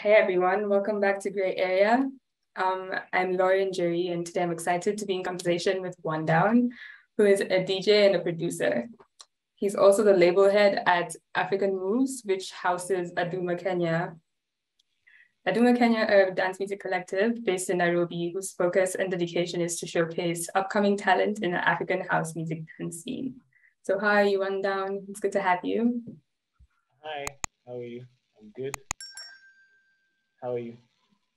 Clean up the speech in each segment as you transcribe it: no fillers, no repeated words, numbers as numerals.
Hey everyone, welcome back to Gray Area. I'm Lauren Jerry, and today I'm excited to be in conversation with OneDown, who is a DJ and a producer. He's also the label head at African Moves, which houses Aduma Kenya. Aduma Kenya, a dance music collective based in Nairobi, whose focus and dedication is to showcase upcoming talent in the African house music dance scene. So hi, you OneDown. It's good to have you. Hi, how are you? I'm good. How are you?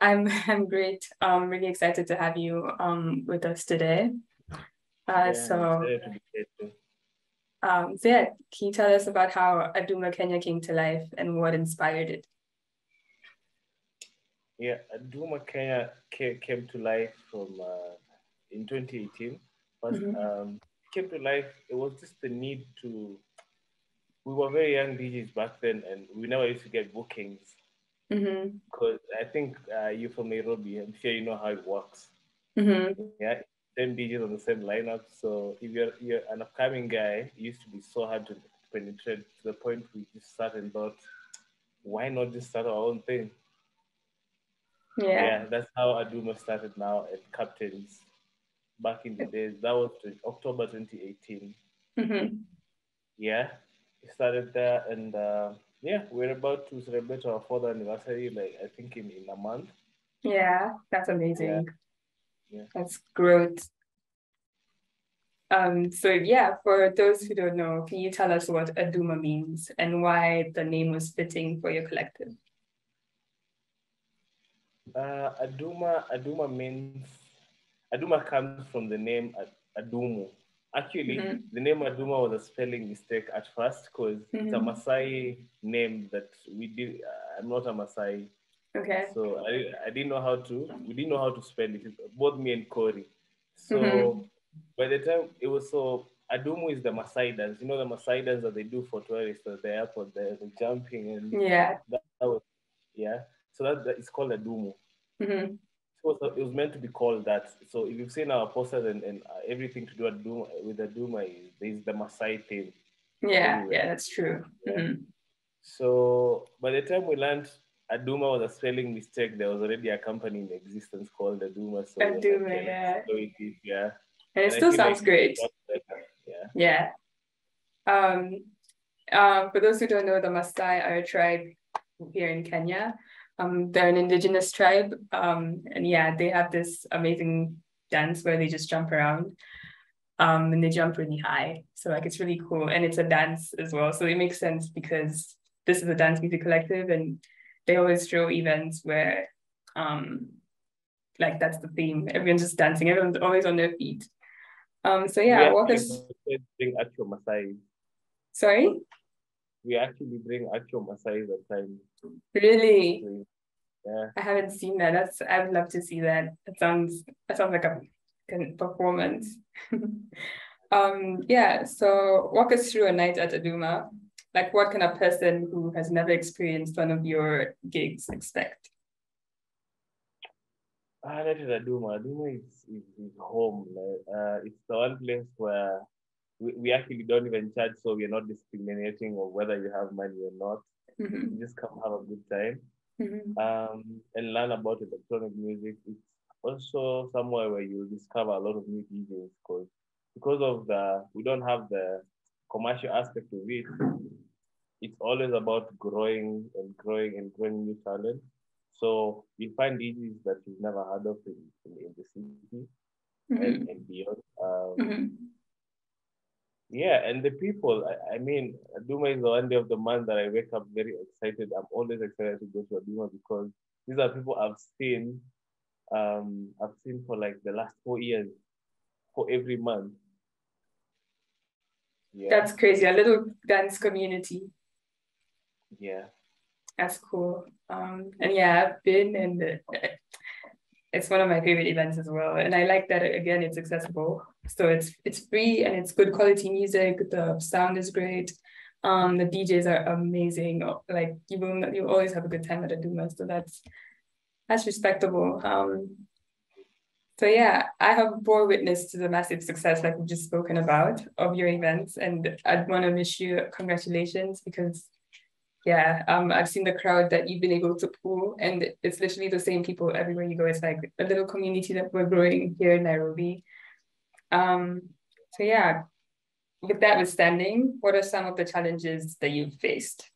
I'm great. Really excited to have you with us today. Uh, Yeah, I'm so, excited to be here too. so yeah, can you tell us about how Aduma Kenya came to life and what inspired it? Yeah, Aduma Kenya came to life from in 2018. First, Mm-hmm. came to life. It was just the need to. We were very young DJs back then, and we never used to get bookings Mm-hmm. because I think you're from Nairobi. I'm sure you know how it works. Mm-hmm. Yeah, same DJs on the same lineup. So if you're an upcoming guy, it used to be so hard to penetrate to the point we just sat and thought, why not just start our own thing? Yeah. Yeah, that's how Aduma started now at Captains back in the days. That was October 2018. Mm-hmm. Yeah, we started there, and yeah, we're about to celebrate our fourth anniversary, like I think in a month. Yeah, that's Yeah, amazing. yeah. That's growth. So yeah, for those who don't know, can you tell us what Aduma means and why the name was fitting for your collective? Aduma means Aduma comes from the name Adumu. Actually, Mm-hmm. the name Aduma was a spelling mistake at first because it's a Mm-hmm. Maasai name that we did. I'm not a Maasai, Okay. so I didn't know how to. We didn't know how to spell it. Both me and Corey. Mm-hmm. So by the time it was so Adumu is the Maasai dance. You know the Maasai dance that they do for tourists at the airport. The jumping and Yeah. that was yeah. So that it's called Adumu. Mm-hmm. It was meant to be called that. So if you've seen our posters and everything to do with Aduma, is the Maasai thing Yeah, everywhere. yeah, that's true. Yeah. Mm-hmm. So by the time we learned Aduma was a spelling mistake, there was already a company in existence called Aduma. So we were like, Aduma, yeah, let's yeah. go with it. Yeah. And it And I still feel sounds like it great. got better. Yeah. Yeah. Um, for those who don't know, the Maasai are a tribe here in Kenya. They're an indigenous tribe. And yeah, they have this amazing dance where they just jump around. And they jump really high. So like it's really cool. And it's a dance as well. So it makes sense because this is a dance music collective and they always throw events where like that's the theme. Everyone's just dancing, everyone's always on their feet. So We yeah, walk actually us. bring actual Masai. Sorry? We actually bring actual Masai at times. Really? So, yeah. I haven't seen that. I would love to see that. That sounds like a performance. Yeah, so walk us through a night at Aduma. Like what can a person who has never experienced one of your gigs expect? That is Aduma. Aduma is home. Like, it's the one place where we actually don't even charge, so we're not discriminating on whether you have money or not. You Mm-hmm. just come have a good time Mm-hmm. and learn about electronic music. It's also somewhere where you discover a lot of new DJs because of the we don't have the commercial aspect of it. It's always about growing and growing and growing new talent. So you find DJs that you've never heard of in the city and Mm-hmm. beyond. Mm-hmm. Yeah, and the people, I mean, Aduma is the one day of the month that I wake up very excited. I'm always excited to go to Aduma because these are people I've seen for like the last 4 years, for every month. Yeah, That's crazy. A little dance community. yeah. That's cool. And yeah, I've been and it's one of my favorite events as well. And I like that again, it's accessible. So it's free and it's good quality music. The sound is great. The DJs are amazing. Like you always have a good time at a Duma. So that's respectable. So yeah, I have bore witness to the massive success like we've just spoken about of your events. And I'd want to wish you congratulations because Yeah, I've seen the crowd that you've been able to pull, and it's literally the same people everywhere you go. It's like a little community that we're growing here in Nairobi. Um, so yeah, with that withstanding, what are some of the challenges that you've faced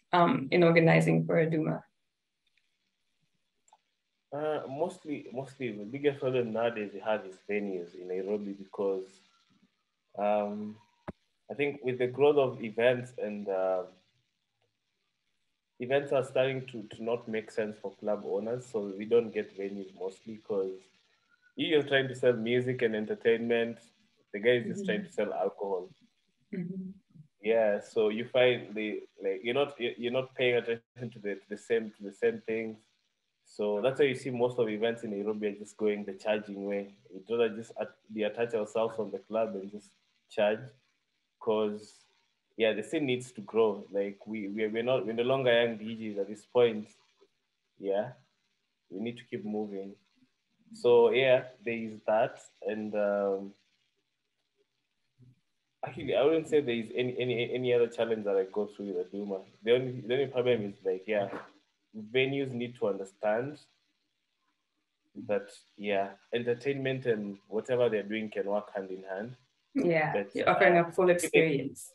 in organizing for Aduma? Mostly the biggest problem nowadays we have is venues in Nairobi because um, I think with the growth of events and events are starting to not make sense for club owners, so we don't get venues mostly because you're trying to sell music and entertainment, the guy is just trying to sell alcohol. Mhm. Yeah, so you find the like you're not paying attention to the same things. So that's why you see most of events in Nairobi are just going the charging way. We'd rather just attach ourselves on the club and just charge, because yeah, the scene needs to grow. Like we're no longer young DJs at this point. Yeah, we need to keep moving. So yeah, there is that, and actually, I wouldn't say there is any other challenge that I go through with Aduma. The only problem is like, yeah, venues need to understand that, yeah, entertainment and whatever they're doing can work hand in hand. Yeah, But you're offering a full experience.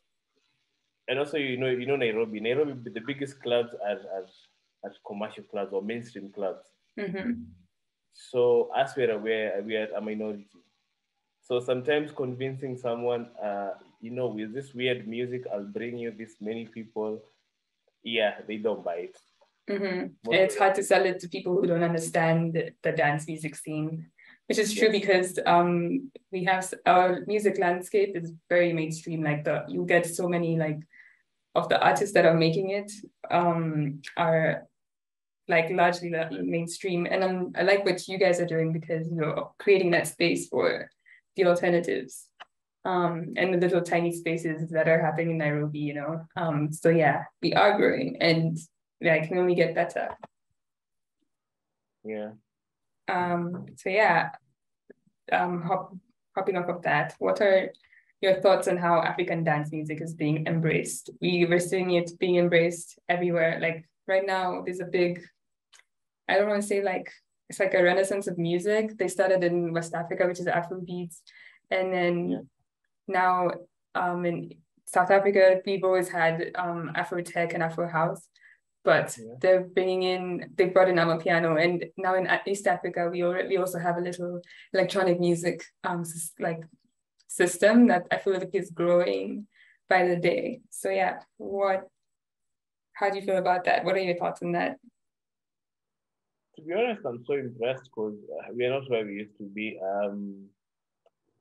and also Nairobi, the biggest clubs are commercial clubs or mainstream clubs. Mm-hmm. So as we're aware, we are a minority. So sometimes convincing someone, with this weird music, I'll bring you this many people. Yeah, they don't buy it. Mm-hmm. And Most it's of them. hard to sell it to people who don't understand the dance music scene, which is true Yes. because we have our music landscape is very mainstream. Like you get so many like of the artists that are making it are like largely mainstream. And I like what you guys are doing because you're creating that space for the alternatives and the little tiny spaces that are happening in Nairobi. So yeah, we are growing and yeah, it can only get better. Yeah. So yeah, hopping off of that, what are your thoughts on how African dance music is being embraced? We're seeing it being embraced everywhere. Like right now, there's a big, I don't want to say like, it's like a renaissance of music. They started in West Africa, which is Afrobeats. And Yeah. then now in South Africa, we've always had Afro tech and Afro house, but Yeah. they brought in Amapiano, and now in East Africa, we also have a little electronic music like system that I feel like is growing by the day. So yeah, how do you feel about that? What are your thoughts on that? To be honest, I'm so impressed because we are not where we used to be.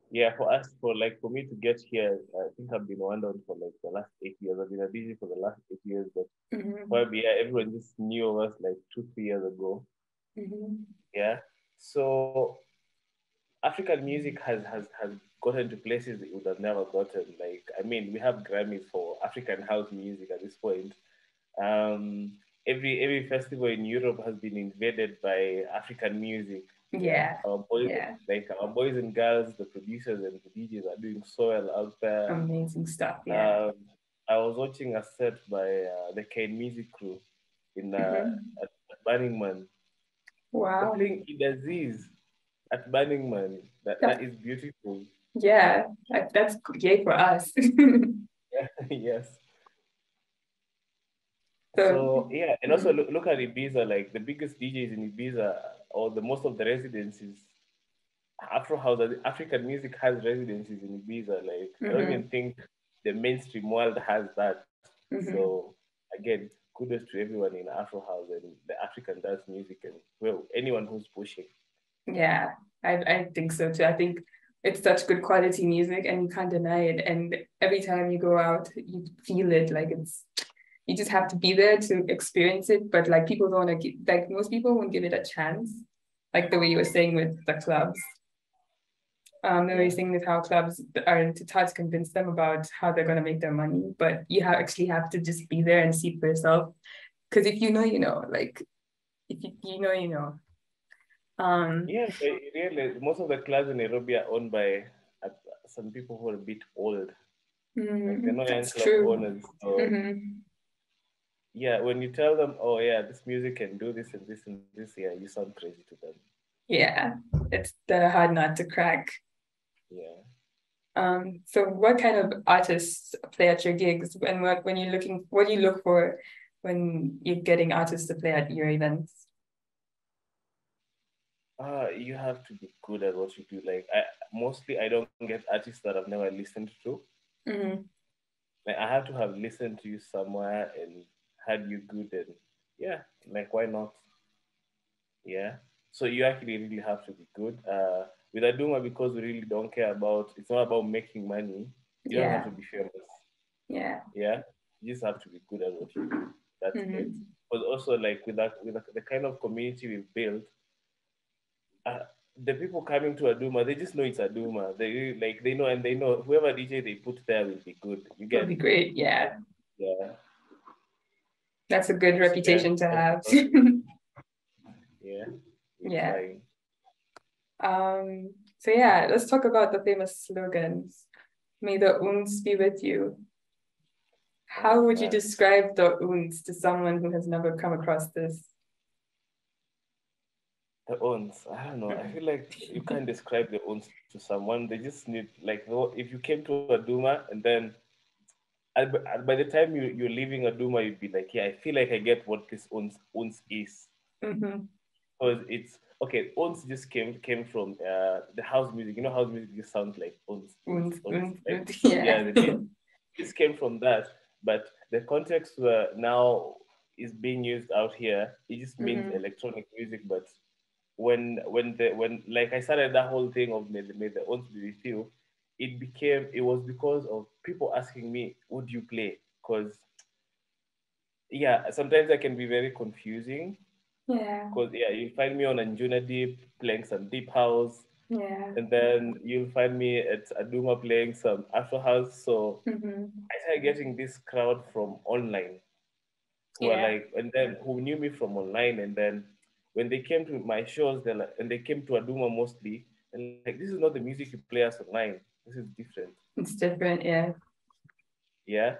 Yeah, for me to get here, I think I've been OneDown for like the last 8 years. I've been a DJ for the last 8 years, but Mm-hmm. probably yeah, everyone just knew of us like 2, 3 years ago. Mm-hmm. Yeah. So African music has gotten to places it would have never gotten. Like, I mean, we have Grammys for African house music at this point. Um, every festival in Europe has been invaded by African music. Yeah, Yeah, yeah, our boys and girls, the producers and the DJs are doing so well out there. amazing stuff. Yeah. Um, I was watching a set by the Kane Music Crew in Mm-hmm. at Burning Man. They're Wow. playing Idaziz at Burning Man. That is beautiful. Yeah, that's great for us. Yes. So, So yeah, and also mm, look at Ibiza. Like the biggest DJs in Ibiza, or the most of the residencies, Afro house, African music has residencies in Ibiza. Like I don't mm-hmm, even think the mainstream world has that. mm-hmm. So again, kudos to everyone in Afro house and the African dance music, and well, anyone who's pushing. Yeah, I think so too. I think it's such good quality music and you can't deny it. And every time you go out, you feel it. Like you just have to be there to experience it. But like people don't want to give, like most people won't give it a chance. Like the way you were saying with the clubs. The way Yeah. you're saying with how clubs are to try to convince them about how they're gonna make their money. But actually have to just be there and see for yourself. Because if you know, you know, like if you know, you know. Um, Yeah, really, most of the clubs in Nairobi are owned by uh, some people who are a bit old. Like they're not young that's club true. owners. So Mm-hmm. yeah, when you tell them, oh yeah, this music can do this and this and this, yeah, you sound crazy to them. Yeah, it's the hard nut to crack. Yeah. So what kind of artists play at your gigs, and what do you look for when you're getting artists to play at your events? You have to be good at what you do. Like I don't get artists that I've never listened to. Mm-hmm. Like I have to have listened to you somewhere and had you good and yeah, like why not? Yeah. So you actually really have to be good. With Aduma, because we really don't care about it's not about making money. You don't have Yeah, to be famous. yeah. Yeah. You just have to be good at what you do. That's it. Mm-hmm. But also like the kind of community we've built, uh, the people coming to Aduma, they just know it's Aduma. They know and they know whoever DJ they put there will be good. You It'll be get great. Yeah, yeah. that's a good So yeah, reputation to that's have. yeah, we're Yeah. trying. So yeah, let's talk about the famous slogans. May the Oontz be with you. How Oh would you man. describe the Oontz to someone who has never come across this? The Oontz, I don't know. I feel like you can't describe the Oontz to someone. They just need like if you came to Aduma and then by the time you're leaving Aduma, you'd be like, yeah, I feel like I get what this Oontz is. Mm-hmm. Because it's okay. Oontz just came from the house music. You know, house music just sounds like Oontz, Oontz, like Oontz. Yeah. yeah. This came from that, but the context where now is being used out here. It just means Mm-hmm. electronic music. But when like I started that whole thing of made the Oontz be with you, it was because of people asking me, "Would you play?" Because yeah, sometimes I can be very confusing Yeah. because yeah, you'll find me on Anjuna Deep playing some deep house, Yeah. and then you'll find me at Aduma playing some Afro house. So Mm-hmm. I started getting this crowd from online who are Yeah. like, and then who knew me from online, and then when they came to my shows, they like, and they came to Aduma mostly, and like, this is not the music you play us online. This is different. It's different. Yeah. Yeah.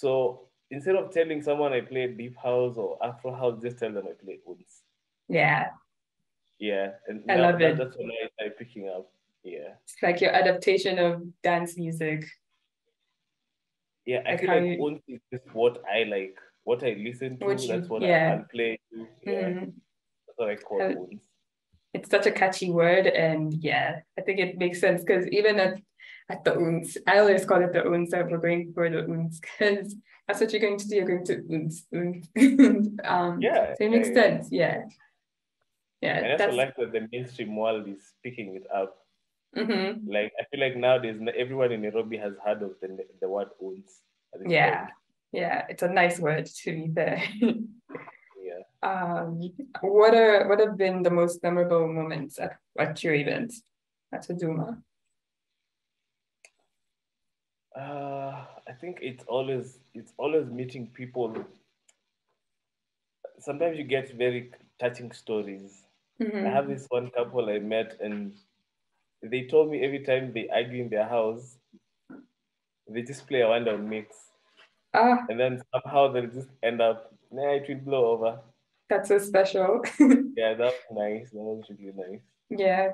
So instead of telling someone I play deep house or Afro house, just tell them I play Oontz. Yeah. Yeah, and I now love it. that's when I started picking up. Yeah, It's like your adaptation of dance music, yeah. I like feel how like you, Oontz is just what I like, what I listen to. what That's you, what yeah. I'll play to. Yeah, Mm-hmm. that's what I call Oontz. It's such a catchy word, and yeah, I think it makes sense because even at the Oontz, I always call it the Oontz that we're going for the Oontz because that's what you're going to do. You're going to Oontz, Oontz. Yeah, So it yeah, makes yeah. sense. Yeah, yeah. And I also That's like that the mainstream world is picking it up. mm-hmm. Like I feel like nowadays everyone in Nairobi has heard of the word Oontz at this Yeah, point. yeah. It's a nice word to be there. Yeah. Um, what have been the most memorable moments at your event at Aduma? I think it's always meeting people. Sometimes you get very touching stories. I have Mm-hmm. this one couple I met, and they told me every time they argue in their house, they just play a OneDown mix, Ah, and then somehow they'll just end up, nah, it will blow over. that's so special. Yeah, that was nice. That was really nice. Yeah,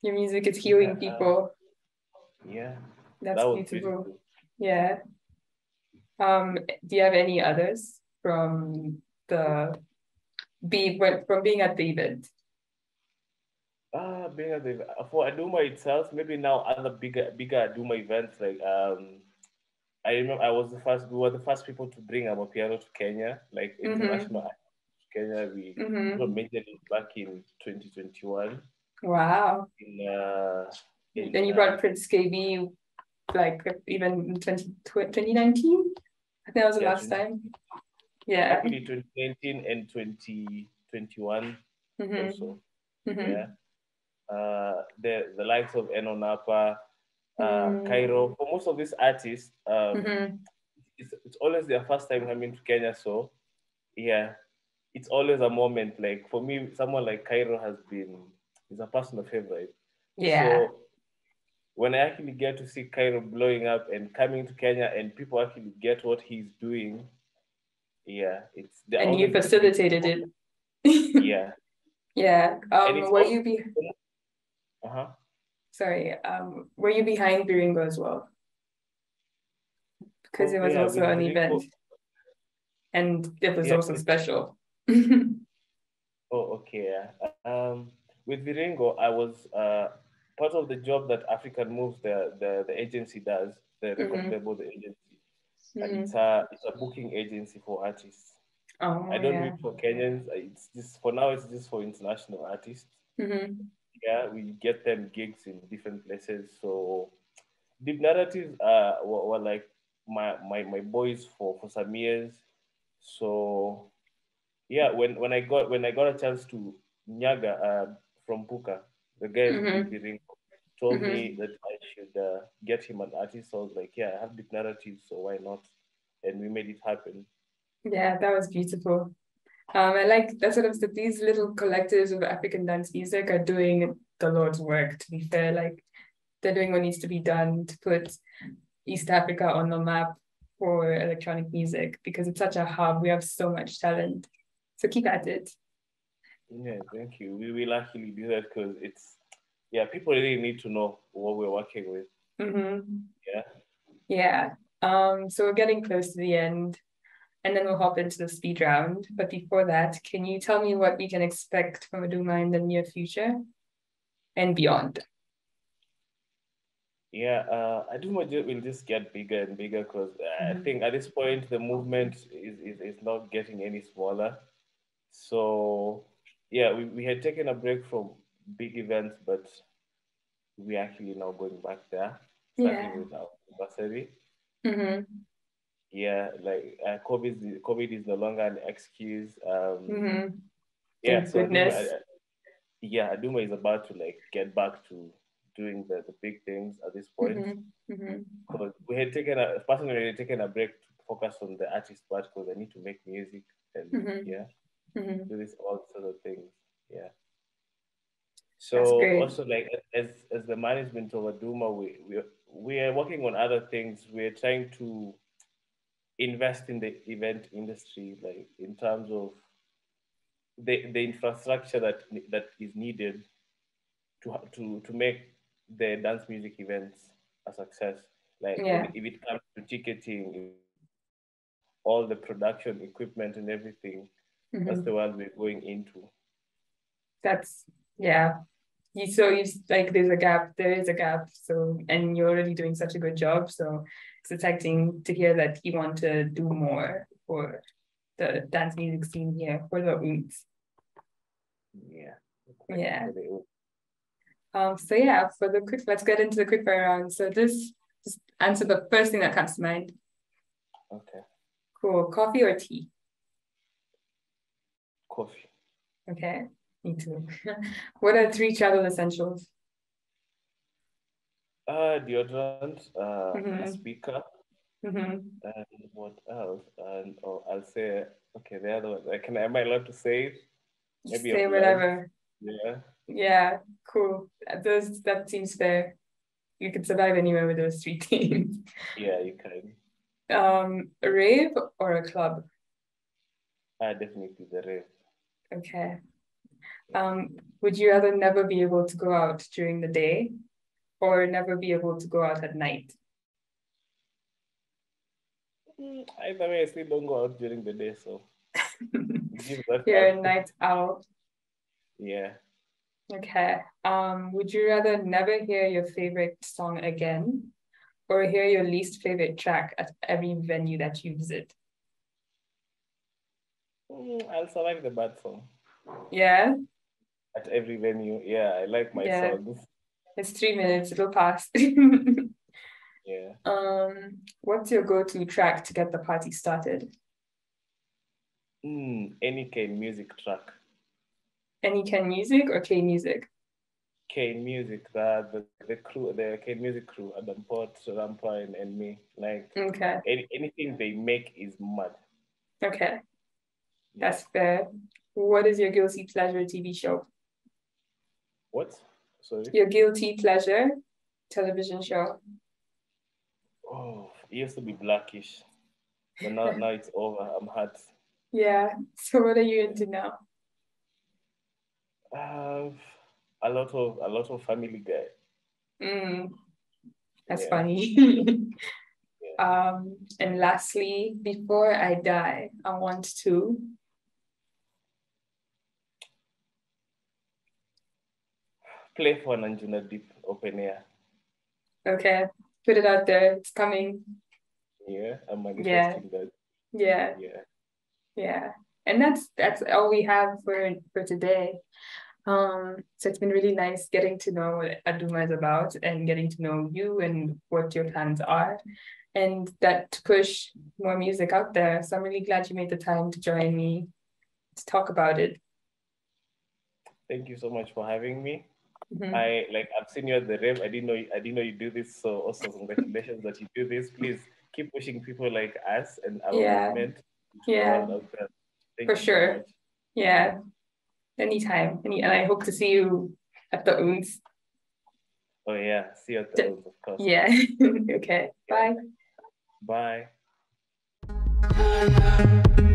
your music is Yeah, healing people. yeah, That's that was beautiful. beautiful. Yeah. Do you have any others from the from being at the event? Being at for Aduma itself, maybe now other bigger Aduma events like I remember we were the first people to bring our piano to Kenya, like Mm-hmm. international Kenya. We got Mm-hmm. major league back in 2021 Wow. in uh Then in you brought Prince KB like even in 2019? I think that was the yeah last time. Yeah. actually 2019 and 2021 Mm-hmm. also. Mm-hmm. Yeah. The likes of Eno Napa, Mm-hmm. Cairo. For most of these artists, Mm-hmm. it's always their first time coming to Kenya. So yeah, it's always a moment. Like for me, someone like Cairo is a personal favorite. Yeah. So when I actually get to see Cairo blowing up and coming to Kenya and people actually get what he's doing, Yeah, it's they're And all you going to be facilitated it. yeah. Yeah. And it's Were also you uh-huh. sorry, were you behind Biringo as well? Because it Oh was yeah, also with an event Viringo, and it was yeah, also with special. oh okay, yeah. With Viringo, I was part of the job that African Moves, the agency does, the record Mm-hmm. label, the agency. Mm-hmm. It's a booking agency for artists. I Oh don't do yeah. it for Kenyans. It's just for now. It's just for international artists. Mm-hmm. Yeah, we get them gigs in different places. So Deep Narratives were like my boys for some years. So yeah, when I got a chance to Nyaga from Puka, the guy with Mm-hmm. the ring told me Mm-hmm. that I should get him an artist. So I was like, yeah, I have Deep Narratives, so why not? And we made it happen. Yeah, that was beautiful. I like that sort of these little collectives of African dance music are doing the Lord's work, to be fair. Like they're doing what needs to be done to put East Africa on the map for electronic music because it's such a hub. We have so much talent. So keep at it. Yeah, thank you. We will actually do that because it's yeah, people really need to know what we're working with. Mm-hmm. Yeah. Yeah. So we're getting close to the end, and then we'll hop into the speed round. But before that, can you tell me what we can expect from Aduma in the near future and beyond? Yeah, I do want it will just get bigger and bigger because I Mm-hmm. think at this point the movement is not getting any smaller. So yeah, we had taken a break from big events, but we actually now going back there, Yeah. starting with our anniversary. Mm-hmm. Yeah, like COVID is no longer an excuse. Mm-hmm. Yeah, Thank so Aduma, goodness. yeah, Aduma is about to like get back to doing the big things at this point. Mm-hmm. Mm-hmm. Because we had taken a personally had taken a break to focus on the artist part because I need to make music and Mm-hmm. yeah, Mm-hmm. do this all sort of things. Yeah. That's So great. also like as the management of Aduma, we are working on other things. We're trying to invest in the event industry, like in terms of the infrastructure that is needed to make the dance music events a success. Like when Yeah. if it comes to ticketing, all the production equipment and everything, that's Mm-hmm. the world we're going into. That's yeah. You like there's a gap, there is a gap. So and you're already doing such a good job. So it's exciting to hear that you want to do more for the dance music scene here for the Oontz. Yeah, thank you Yeah. for the So yeah, for the quick, let's get into the quick fire round. So this just answer the first thing that comes to mind. okay. Cool. Coffee or tea? Coffee, Okay. Me too. What are three travel essentials? deodorant, a Mm-hmm. speaker, Mm-hmm. and what else? And oh, I'll say okay. The other one, am I allowed to say it? Maybe a Say blunt. whatever. Yeah, Yeah, cool. That seems fair. You could survive anywhere with those three things. yeah, you can. A rave or a club? Definitely the rave. Okay. Would you rather never be able to go out during the day or never be able to go out at night? Either way, I still don't go out during the day, so give that You're up. a night owl. Yeah. Okay. Would you rather never hear your favorite song again or hear your least favorite track at every venue that you visit? I'll survive the bad song Yeah, at every venue. Yeah, I like my yeah. songs. It's 3 minutes, it'll pass. Yeah. What's your go-to track to get the party started? Any K music track. Any Ken music or K music? K music, the crew, the K music crew, Adam Pot, Rampa, and me. Like Okay, anything they make is mad. okay, Yeah. that's fair. What is your guilty pleasure TV show? What? Sorry. Your guilty pleasure television show? Oh, it used to be Blackish, but now it's over. I'm hurt. Yeah. So what are you into now? A lot of Family Guy. Mm, that's Yeah, funny. yeah. And lastly, before I die, I want to. Play for Nanjuna Deep Open Air. Okay, put it out there. It's coming. Yeah, I'm Yeah, manifesting that. yeah, Yeah. yeah. And that's all we have for today. So it's been really nice getting to know what Aduma is about and getting to know you and what your plans are, and that to push more music out there. So I'm really glad you made the time to join me to talk about it. Thank you so much for having me. Mhm. I've seen you at the rave. I didn't know you do this. So also congratulations that you do this. Please keep pushing people like us and our Yeah, movement to the yeah, world out there. for Thank you so sure. much. Yeah, anytime. And I hope to see you at the Oontz. Oh yeah. See you at the Oontz, of course. Yeah. Okay. Yeah. Bye. Bye.